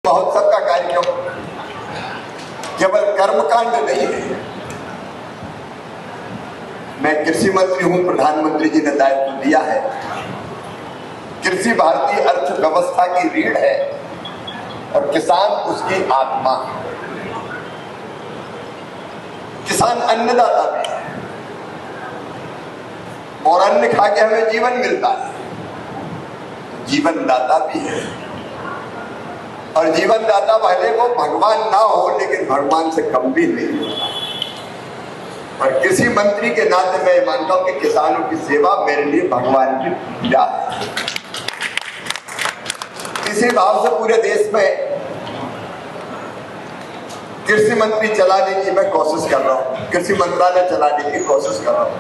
महोत्सव का कार्यक्रम केवल कर्मकांड नहीं है। मैं कृषि मंत्री हूं, प्रधानमंत्री जी ने दायित्व दिया है। कृषि भारतीय अर्थव्यवस्था की रीढ़ है और किसान उसकी आत्मा है। किसान अन्नदाता भी है और अन्न खा के हमें जीवन मिलता है, जीवन दाता भी है। और जीवन दाता भले वो भगवान ना हो, लेकिन भगवान से कम भी नहीं होता। और कृषि मंत्री के नाते मैं मानता हूं कि किसानों की सेवा मेरे लिए भगवान की पूजा है। इसी भाव से पूरे देश में कृषि मंत्री चलाने की मैं कोशिश कर रहा हूं, कृषि मंत्रालय चलाने की कोशिश कर रहा हूं।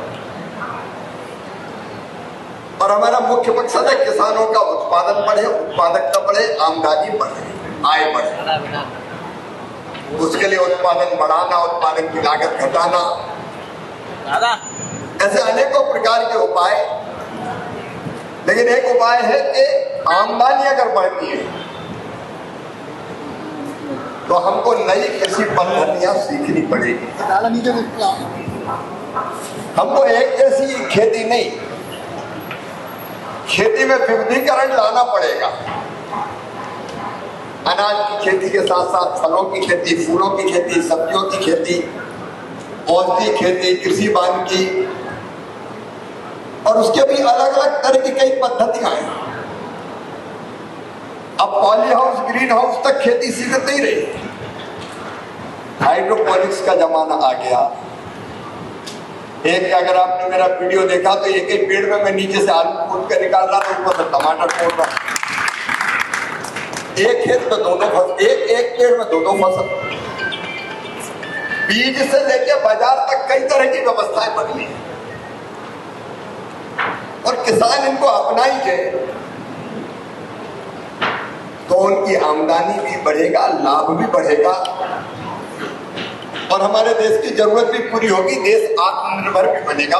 और हमारा मुख्य मकसद है किसानों का उत्पादन बढ़े, उत्पादकता बढ़े, आमदनी बढ़े, आय बढ़े। उसके लिए उत्पादन बढ़ाना, उत्पादन की लागत घटाना, ऐसे अनेकों प्रकार के उपाय। लेकिन एक उपाय है कि आमदनी अगर बढ़ती है तो हमको नई कृषि पद्धतियां सीखनी पड़ेगी। हमको एक जैसी खेती नहीं, खेती में विविधीकरण लाना पड़ेगा। अनाज की खेती के साथ साथ फलों की खेती, फूलों की खेती, सब्जियों की खेती, औषधि खेती, कृषि वानिकी, और उसके भी अलग अलग तरह की कई पद्धतियां हैं। अब पॉली हाउस, ग्रीन हाउस तक खेती सीमित नहीं रही, हाइड्रोपोनिक्स का जमाना आ गया। एक अगर आपने मेरा वीडियो देखा तो एक ही पेड़ में मैं नीचे से आलू खोद कर निकाल रहा था, ऊपर से टमाटर खोद रहा। एक खेत में दोनों फसल, एक पेड़ में दो फसल। बीज से लेकर बाजार तक कई तरह की व्यवस्थाएं बदली हैं और किसान इनको अपनाएंगे तो उनकी आमदनी भी बढ़ेगा, लाभ भी बढ़ेगा और हमारे देश की जरूरत भी पूरी होगी, देश आत्मनिर्भर भी बनेगा।